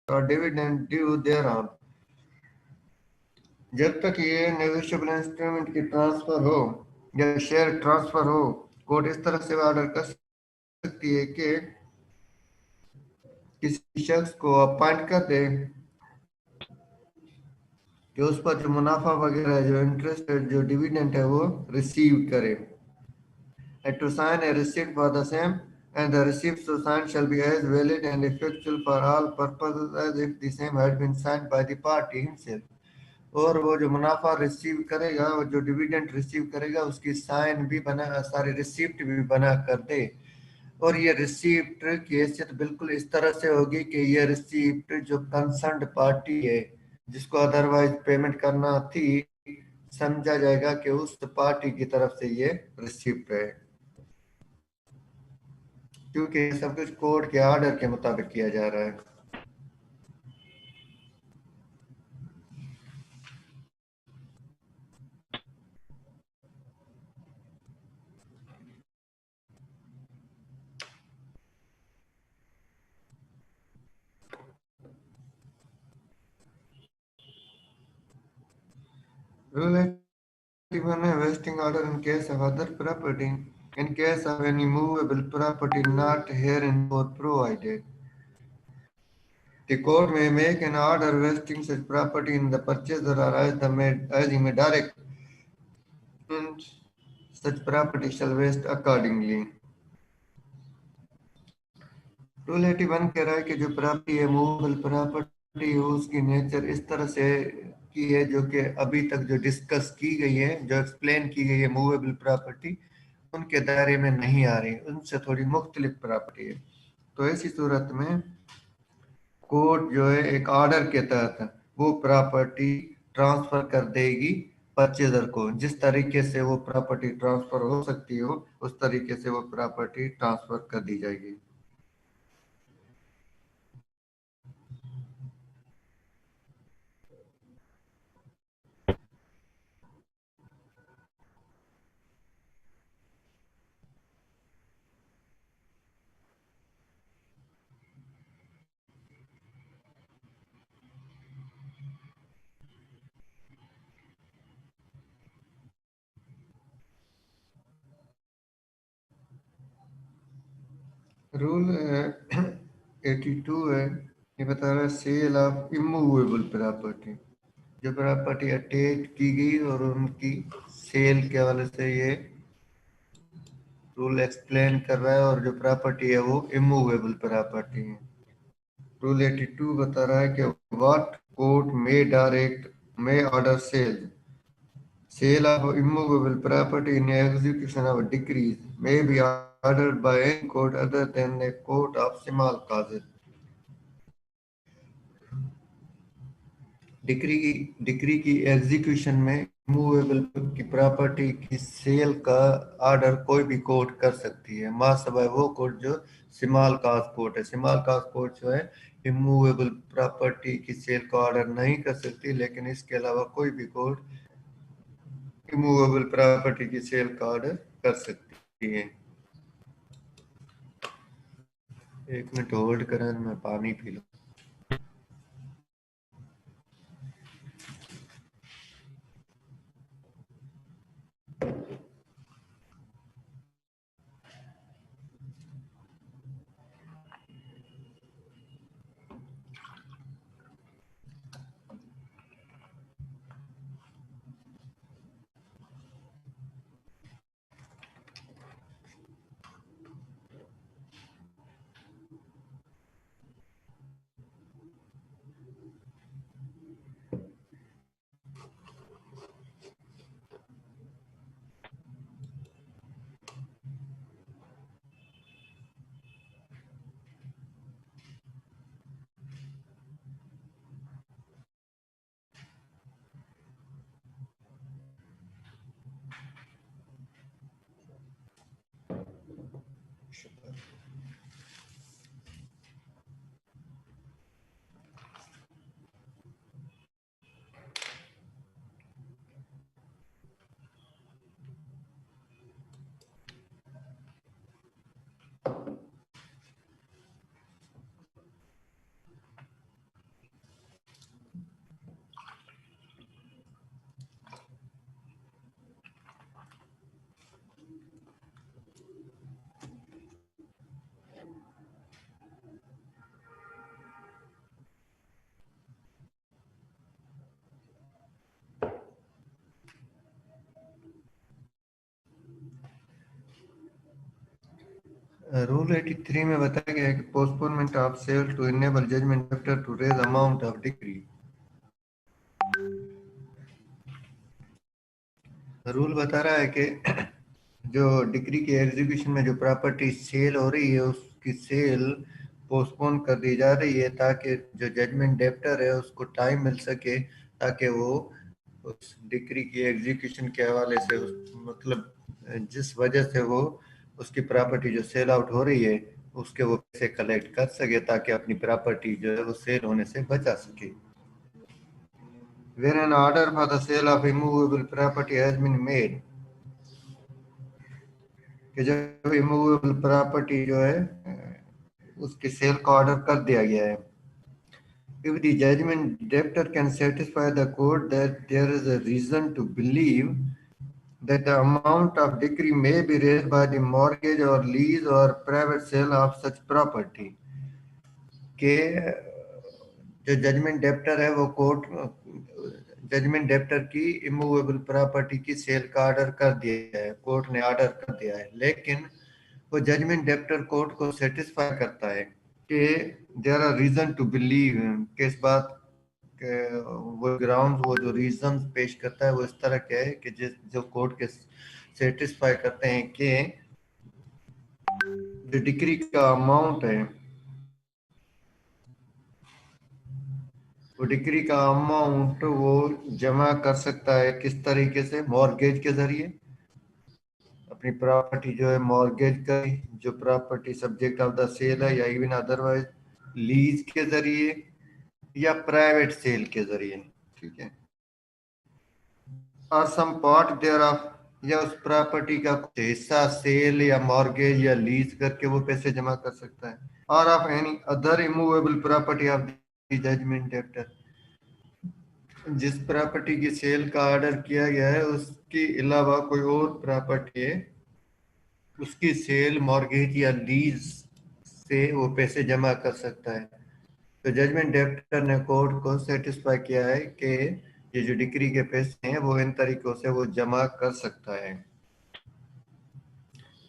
or dividend due thereon. जब तक ये नेगोशिएबल इंस्ट्रूमेंट की ट्रांसफर हो या शेयर ट्रांसफर हो, कोर्ट इस तरह से ऑर्डर कर सकती है कि किसी शख्स को अपॉइंट कर दे कि उस पर जो मुनाफा वगैरह है, जो इंटरेस्ट है, जो डिविडेंड है, वो रिसीव करे, and to sign a receipt for the same, and the receipt so signed shall be as valid and effectual for all purposes as if the same had been signed by the party himself. और वो जो मुनाफा receive करेगा, वो जो dividend receive करेगा, उसकी sign भी बना, सारी रिसिप्ट भी बना कर दे। और ये रिसिप्ट की हैसियत बिल्कुल इस तरह से होगी कि ये रिसिप्ट जो कंसर्न्ड पार्टी है, जिसको अदरवाइज पेमेंट करना थी, समझा जाएगा कि उस पार्टी की तरफ से ये रिसिप्ट है, क्योंकि सब कुछ कोर्ट के ऑर्डर के मुताबिक किया जा रहा है। Rule 81 है vesting order in case of other property, in case of any movable property not hereinbefore provided. The court may make an order vesting such property in the purchaser or as he may direct, and such property shall vest accordingly. Rule 81 कह रहा है कि जो property है, movable property है, उसकी nature इस तरह से की है जो कि अभी तक जो डिस्कस की गई है, जो एक्सप्लेन की गई है मूवेबल प्रॉपर्टी, उनके दायरे में नहीं आ रही, उनसे थोड़ी मुख्तलिफ प्रॉपर्टी है। तो ऐसी सूरत में कोर्ट जो है एक ऑर्डर के तहत वो प्रॉपर्टी ट्रांसफर कर देगी परचेजर को। जिस तरीके से वो प्रॉपर्टी ट्रांसफर हो सकती हो, उस तरीके से वो प्रॉपर्टी ट्रांसफर कर दी जाएगी। रूल 82 है, ये बता रहा है सेल ऑफ इमूवेबल प्रॉपर्टी। जो प्रॉपर्टी अटैच की गई और उनकी सेल के हवाले से ये रूल एक्सप्लेन कर रहा है, और जो प्रॉपर्टी है वो इमूवेबल प्रॉपर्टी है। रूल 82 बता रहा है कि what court may direct may order sale of immovable property in execution of decrees may be ordered by any court other than the court of small causes. Decree की execution में movable की property की sale का order कोई भी court कर सकती है, मां सवाए वो कोर्ट जो स्मॉल काज कोर्ट है। स्मॉल काज कोर्ट जो है इमूवेबल प्रॉपर्टी की सेल का ऑर्डर नहीं कर सकती, लेकिन इसके अलावा कोई भी कोर्ट इमूवेबल प्रॉपर्टी की सेल का ऑर्डर कर सकती है। एक मिनट होल्ड करें, मैं पानी पी लूं। रूल 83 में बताया गया है कि postponement of sale to enable judgment debtor to raise amount of decree. Rule बता रहा है कि जो डिक्री के एग्जीक्यूशन में जो प्रॉपर्टी सेल हो रही है उसकी सेल पोस्टपोन कर दी जा रही है ताकि जो जजमेंट डेप्टर है उसको टाइम मिल सके ताकि वो उस डिक्री की एग्जीक्यूशन के हवाले से मतलब जिस वजह से वो उसकी प्रॉपर्टी जो सेल आउट हो रही है उसके वो पैसे कलेक्ट कर सके ताकि अपनी प्रॉपर्टी जो है वो सेल होने से बचा सके। Where an order for the sale of immovable property has been made, कि जब इमूवेबल प्रॉपर्टी जो है उसके सेल का ऑर्डर कर दिया गया है। If the judgment debtor can satisfy the court that there is a reason to believe that the amount of decree may be raised by the mortgage or lease or private sale of such property, के जो judgement debtor है वो court judgement debtor की immovable property की sale का order कर दिया है, कोर्ट ने ऑर्डर कर दिया है, लेकिन वो जजमेंट डेप्टर कोर्ट को सेटिस्फाई करता है कि there are reason to believe, कि इस बात के वो ग्राउंड वो जो रीजन पेश करता है वो इस तरह के है कि जिस जो कोर्ट के सेटिस्फाई करते हैं कि जो डिक्री का अमाउंट है वो डिक्री का अमाउंट वो जमा कर सकता है किस तरीके से, मॉर्गेज के जरिए, अपनी प्रॉपर्टी जो है मॉर्गेज का जो property subject of the sale है या इवन अदरवाइज लीज के जरिए या प्राइवेट सेल के जरिए, ठीक है, और सम पार्ट देयर ऑफ, या उस प्रॉपर्टी का कुछ हिस्सा सेल या मॉर्गेज या लीज करके वो पैसे जमा कर सकता है, और of any other immovable property of the judgment debtor, जिस प्रॉपर्टी की सेल का ऑर्डर किया गया है उसके अलावा कोई और प्रॉपर्टी है उसकी सेल मॉर्गेज या लीज से वो पैसे जमा कर सकता है। तो जजमेंट डेप्टर ने कोर्ट को सेटिस्फाई किया है कि ये जो डिक्री के पैसे हैं वो इन तरीकों से वो जमा कर सकता है।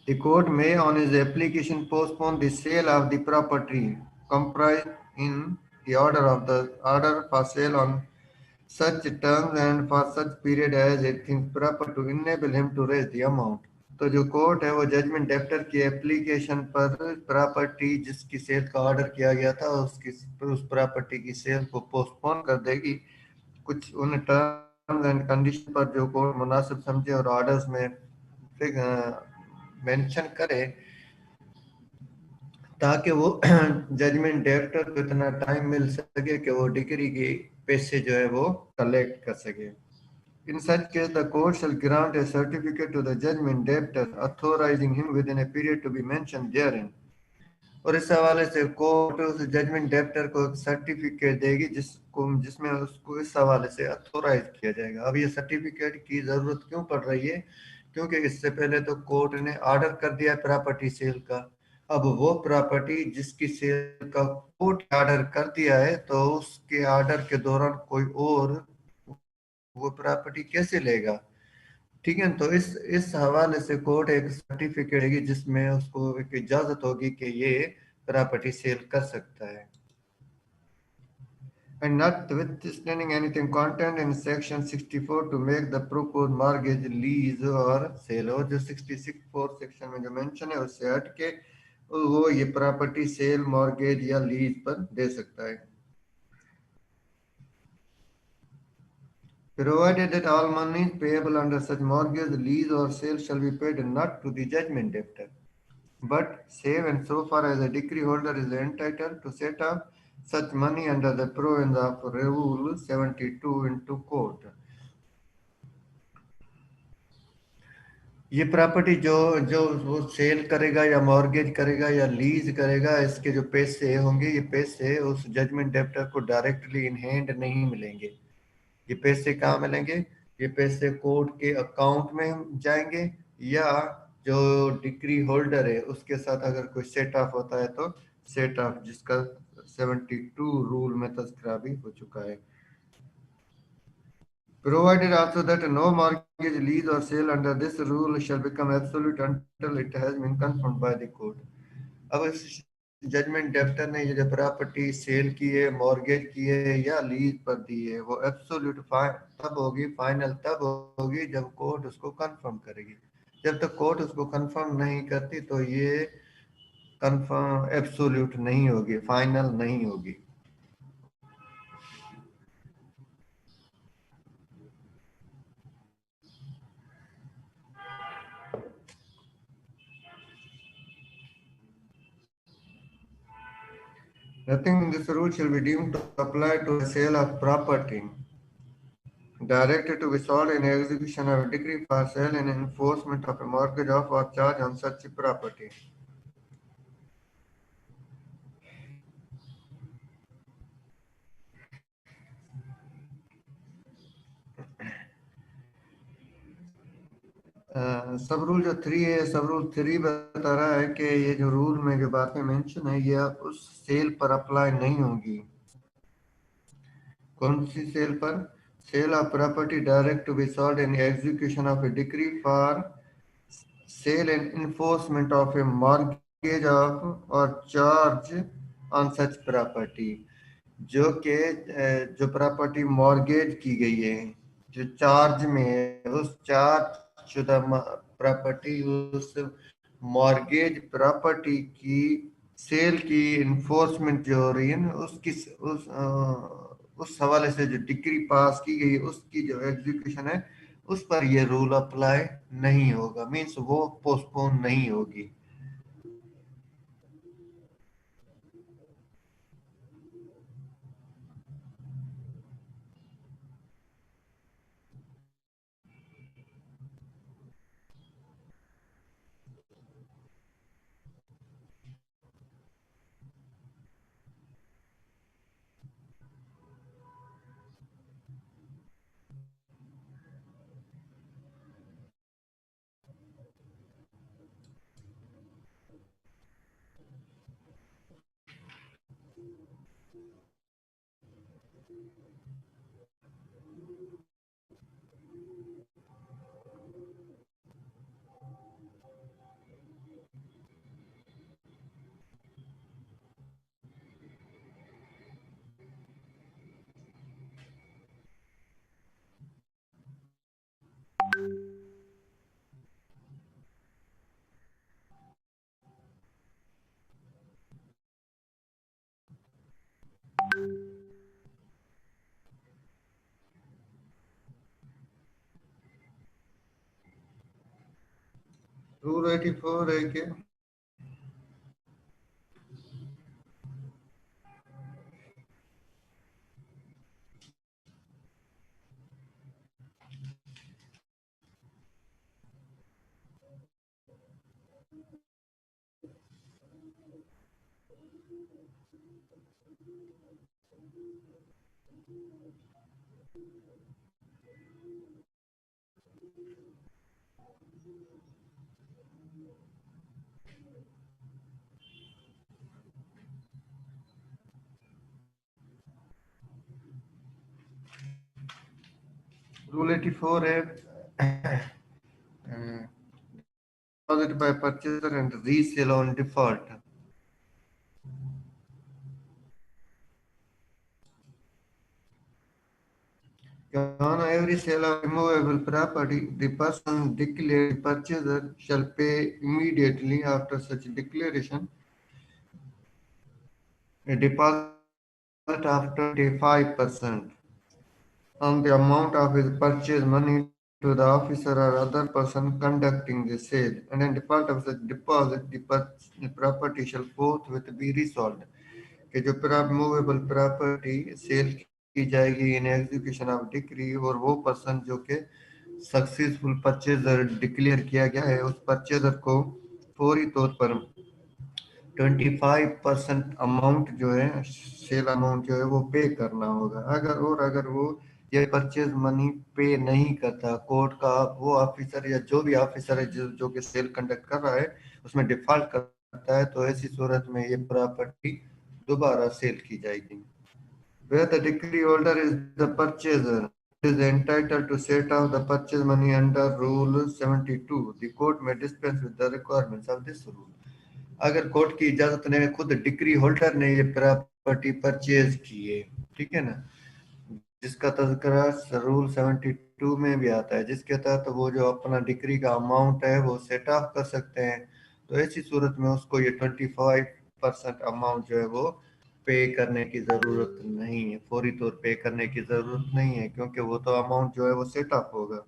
The court may on his application postpone the sale of the property comprised in the order for sale on such terms and for such period as it thinks proper to enable him to raise the amount। तो जो court है वो judgment debtor की application पर property जिसकी cell का order किया गया था उसकी उस प्रॉपर्टी की सेल को पोस्टपोन कर देगी कुछ उन टर्म्स एंड कंडीशन पर जो कोर्ट मुनासिब समझे और ऑर्डर्स में मेंशन करे ताकि वो जजमेंट डेप्टर को इतना टाइम मिल सके कि वो डिक्री के पैसे जो है वो कलेक्ट कर सके। In such case, the court shall grant a certificate to the judgment debtor authorizing him within a period to be mentioned therein। और इस हवाले से कोर्ट उस जजमेंट डेप्टर को एक सर्टिफिकेट देगी जिसमें उसको इस हवाले से अथोराइज किया जाएगा। अब ये सर्टिफिकेट की जरूरत क्यों पड़ रही है, क्योंकि इससे पहले तो कोर्ट ने ऑर्डर कर दिया प्रॉपर्टी सेल का, अब वो प्रॉपर्टी जिसकी सेल का कोर्ट ऑर्डर कर दिया है तो उसके ऑर्डर के दौरान कोई और वो प्रॉपर्टी कैसे लेगा, ठीक है। तो इस हवाले से कोर्ट एक सर्टिफिकेट देगी जिसमें उसको एक इजाजत होगी कि ये प्रॉपर्टी सेल कर सकता है। And notwithstanding anything contained in section 64 to make the proposed mortgage lease or sale, और जो 66 सेक्शन में जो मेंशन है उससे हट के वो ये प्रॉपर्टी सेल मॉर्गेज या लीज पर दे सकता है। Provided that all money payable under such mortgage, lease or sale shall be paid not to the judgment debtor, but save and so far as a decree holder is entitled to set up such money under the provisions of Rule 72 into court। ये property जो जो वो cell करेगा या mortgage करेगा या lease करेगा इसके जो पैसे होंगे ये पैसे उस जजमेंट डेप्टर को डायरेक्टली इन हैंड नहीं मिलेंगे। ये पैसे कहाँ मिलेंगे, ये पैसे कोर्ट के अकाउंट में जाएंगे या जो डिक्री होल्डर है उसके साथ अगर कोई सेट ऑफ होता है तो सेट ऑफ जिसका 72 रूल में तस्करा भी हो चुका है। Provided also that no mortgage, lease or sale under this rule shall become absolute until it has been confirmed by the court। अब इस जजमेंट डेप्टर ने ये जो प्रॉपर्टी सेल की है, मॉर्गेज की है या लीज पर दी है, वो एब्सोल्यूट तब होगी, फाइनल तब होगी जब कोर्ट उसको कंफर्म करेगी। जब तक कोर्ट उसको कंफर्म नहीं करती तो ये कंफर्म एब्सोल्यूट नहीं होगी, फाइनल नहीं होगी। Nothing in this rule shall be deemed to apply to the sale of property directed to be sold in execution of a decree for sale and enforcement of a mortgage of or charge on such property. सब rule जो 3 है, सब rule 3 बता रहा है कि ये जो रूल में जो बातें मेंशन है ये उस सेल पर अप्लाई नहीं होगी। कौन सी सेल पर? Sale of property directed to be sold in execution of a decree for sale and enforcement of a mortgage of or charge on such property. जो कि जो प्रॉपर्टी मॉर्गेज की गई है, जो चार्ज में है, उस चार्ज शुदा प्रॉपर्टी, उस मॉर्गेज प्रॉपर्टी की सेल की इन्फोर्समेंट जो हो रही है ना, उसकी उस हवाले से जो डिक्री पास की गई है उसकी जो एग्जीक्यूशन है उस पर ये रूल अप्लाई नहीं होगा, मीन्स वो पोस्टपोन नहीं होगी। रूल 84 है कि रूल 84 है deposit by purchaser and resale on default. On every sale of immovable property, the person declared purchaser shall pay immediately after such declaration a deposit of 25% on the amount of his purchase money to the officer or other person conducting the sale, and in default of such deposit, the property shall forthwith be resold. कि जो movable property cell की जाएगी इन execution of decree, और वो person जो कि successful purchaser declare किया गया है, उस परचेजर को फौरी तौर पर 25% अमाउंट जो है, सेल अमाउंट जो है वो पे करना होगा। अगर वो ये परचेज मनी पे नहीं करता, कोर्ट का वो ऑफिसर या जो भी ऑफिसर है जो कि सेल कंडक्ट कर रहा है उसमें डिफॉल्ट करता है, तो ऐसी सूरत में ये प्रॉपर्टी दोबारा सेल की जाएगी। Where the decree holder is the purchaser, is entitled to set off the purchase money under Rule 72. The court may dispense with the requirements of this rule. अगर कोर्ट की इजाजत ने खुद डिक्री होल्डर ने ये property purchase की है, ठीक है ना, जिसका तज़किरा रूल 72 में भी आता है, जिसके तहत वो जो अपना डिक्री का अमाउंट है वो सेट ऑफ कर सकते हैं। तो ऐसी सूरत में उसको ये 25% अमाउंट जो है वो पे करने की ज़रूरत नहीं है, फौरी तौर पे करने की ज़रूरत नहीं है, क्योंकि वो तो अमाउंट जो है वो सेट ऑफ होगा।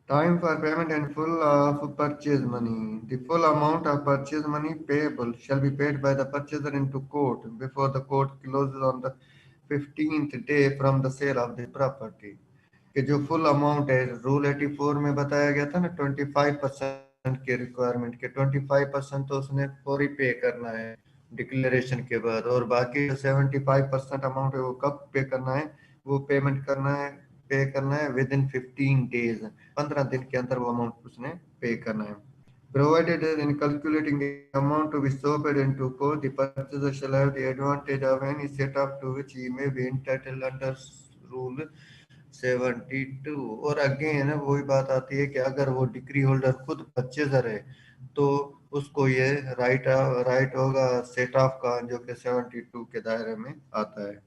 Time for payment and full of purchase money. The full amount of purchase money payable shall be paid by the purchaser into court before the court closes on the 15th day from the sale of the property. कि जो full amount है, rule 84 में बताया गया था ना 25% के requirement के, 25% तो उसने फौरी पे करना है डिक्लेरेशन के बाद, और बाकी जो 75% अमाउंट है वो कब पे करना है, वो पेमेंट करना है, पे करना है विद इन 15 डेज, 15 दिन के अंदर वो अमाउंट उसने पे करना है। Provided that in calculating the amount to be sold into court, the purchaser shall have the advantage of any set off to which he may be entitled under Rule 72। और again वही बात आती है कि अगर वो डिक्री होल्डर खुद purchaser है तो उसको ये राइट होगा सेट ऑफ का, जो कि 72 के दायरे में आता है।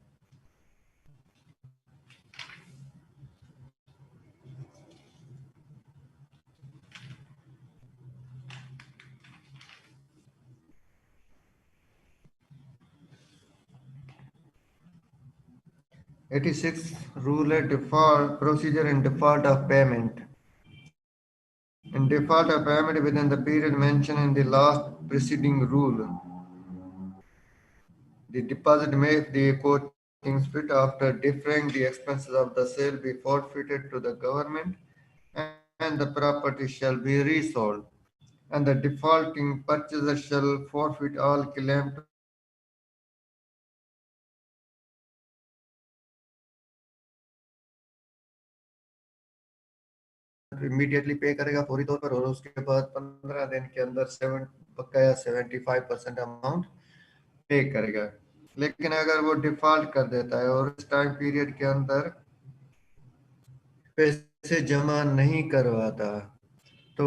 एटी सिक्स रूल है default procedure in default of payment. In default of payment within the period mentioned in the last preceding rule, the deposit may, if the court thinks fit, after deferring the expenses of the sale, be forfeited to the government, and the property shall be resold, and the defaulting purchaser shall forfeit all claim to immediately पे करेगा फौरी तौर पर, और उसके बाद 15 दिन के अंदर बकाया 75% अमाउंट पे करेगा। लेकिन अगर वो डिफॉल्ट कर देता है और इस टाइम पीरियड के अंदर पैसे जमा नहीं करवाता, तो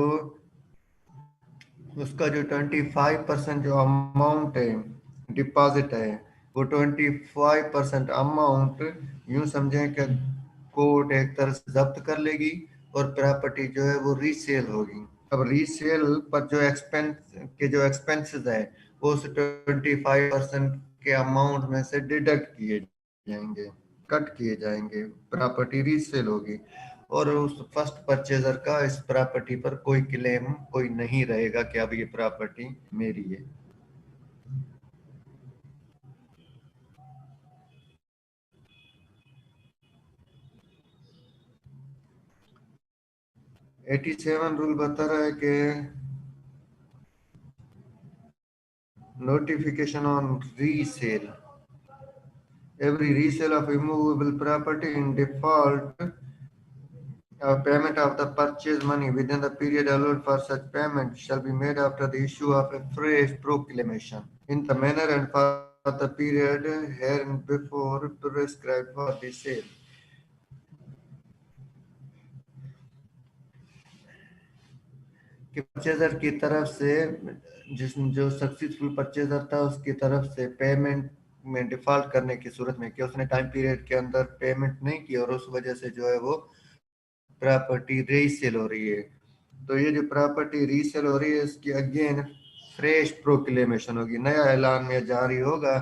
उसका जो 25% जो अमाउंट है, डिपॉजिट है, वो 25% अमाउंट यूं समझें कि कोर्ट एक तरह से जब्त कर लेगी और प्रॉपर्टी जो है वो रीसेल होगी। अब रीसेल पर जो एक्सपेंसेस है वो उस 25% के अमाउंट में से डिडक्ट किए जाएंगे, कट किए जाएंगे, प्रॉपर्टी रीसेल होगी, और उस फर्स्ट परचेजर का इस प्रॉपर्टी पर कोई क्लेम कोई नहीं रहेगा कि अब ये प्रॉपर्टी मेरी है। 87 रूल बता रहा है कि notification on resale. Every resale of immovable property in default of payment of the purchase money within the period allowed for such payment shall be made after the issue of a fresh proclamation in the manner and for the period hereinbefore prescribed for the sale. कि purchaser की तरफ से जो successful purchaser था उसकी तरफ से payment में डिफॉल्ट करने की सूरत में कि उसने टाइम पीरियड के अंदर पेमेंट नहीं की और उस वजह से जो है वो प्रॉपर्टी रीसेल हो रही है, तो ये जो प्रॉपर्टी रीसेल हो रही है इसकी अगेन फ्रेश प्रोक्लेमेशन होगी, नया ऐलान में जारी होगा,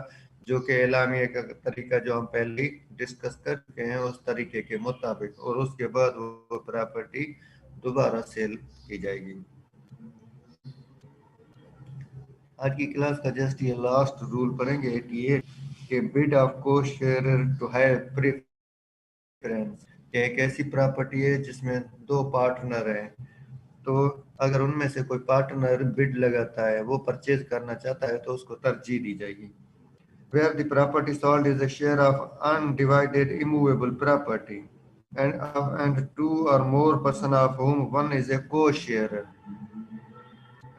जो कि एलामिया का तरीका जो हम पहले ही डिस्कस कर चुके हैं उस तरीके के मुताबिक, और उसके बाद वो प्रॉपर्टी दोबारा सेल की जाएगी। आज की क्लास का जस्ट ये लास्ट रूल पढ़ेंगे 88 के बिड ऑफ को शेयर टू हैव प्रेफरेंस, कि एक ऐसी प्रॉपर्टी है जिसमें दो पार्टनर हैं, तो अगर उनमें से कोई पार्टनर बिड लगाता है, वो परचेज करना चाहता है, तो उसको तरजीह दी जाएगी। Where the property sold is a share of undivided immovable property and two or more person of whom one is a co-sharer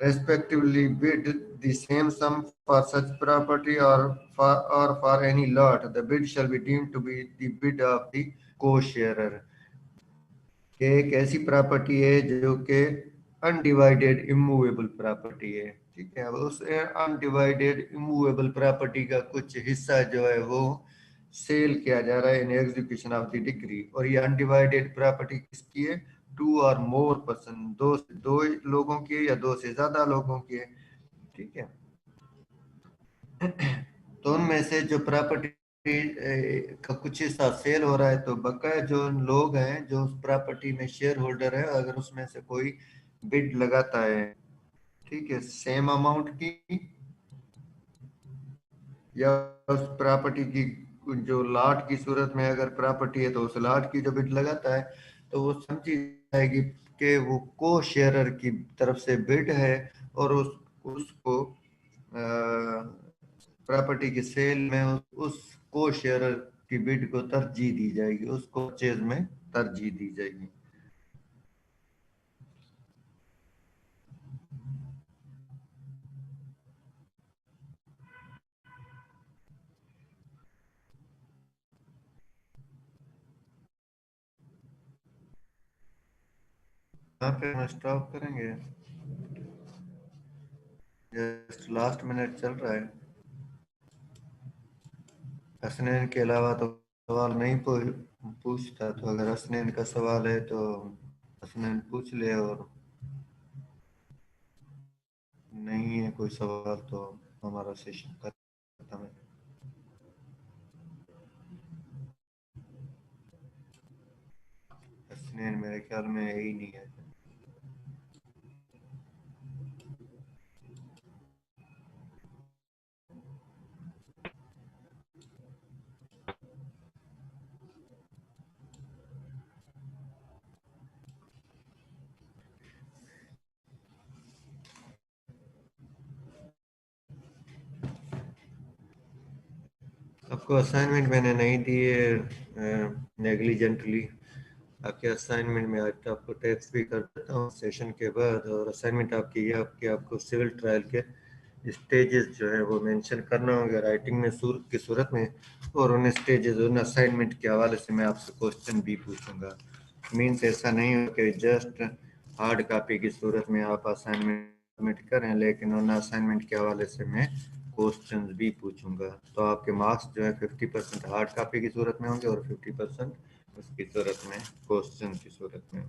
respectively bid the same sum for such property or for any lot, the bid shall be deemed to be the bid of the co-sharer. एक ऐसी property है जो कि undivided immovable property है, ठीक है। अब उस अनडिवाइडेड इमूवेबल प्रॉपर्टी का कुछ हिस्सा जो है वो सेल किया जा रहा है इन एग्जीक्यूशन ऑफ द डिग्री, और ये अनडिवाइडेड प्रॉपर्टी किसकी है? टू और मोर पर्सन, दो लोगों की है या दो से ज्यादा लोगों की है, ठीक है। तो उनमें से जो प्रॉपर्टी का कुछ हिस्सा सेल हो रहा है, तो बकाया जो लोग हैं जो उस प्रॉपर्टी में शेयर होल्डर है, अगर उसमें से कोई बिड लगाता है, ठीक है, सेम अमाउंट की या उस प्रॉपर्टी की जो लाट की सूरत में अगर प्रॉपर्टी है तो उस लाट की जो बिड लगाता है, तो वो समझी जाएगी कि वो को शेयरर की तरफ से बिड है, और उसको प्रॉपर्टी की सेल में उस को शेयरर की बिड को तरजीह दी जाएगी, उसको परचेज में तरजीह दी जाएगी। यहाँ पे हम स्टॉप करेंगे, जस्ट लास्ट मिनट चल रहा है। हसनैन के अलावा तो सवाल नहीं पूछता, तो अगर हसनैन का सवाल है तो हसनैन पूछ ले, और नहीं है कोई सवाल तो हमारा सेशन खत्म है। हसनैन मेरे ख्याल में यही नहीं है। आपको असाइनमेंट मैंने नहीं दी है नेग्लिजेंटली। आपके असाइनमेंट में आज तो आपको टेक्स्ट भी कर देता हूँ सेशन के बाद, और असाइनमेंट आपकी ये आपके आपको सिविल ट्रायल के स्टेजेस जो है वो मेंशन करना होगा राइटिंग में सूरत की सूरत में, और उन स्टेजेस उन असाइनमेंट के हवाले से मैं आपसे क्वेश्चन भी पूछूंगा। मीन्स ऐसा नहीं हो कि जस्ट हार्ड कॉपी की सूरत में आप असाइनमेंट करें, लेकिन उन असाइनमेंट के हवाले से मैं क्वेश्चंस भी पूछूंगा। तो आपके मार्क्स जो है 50% हार्ड कॉपी की सूरत में होंगे और 50% उसकी सूरत में क्वेश्चन की सूरत में।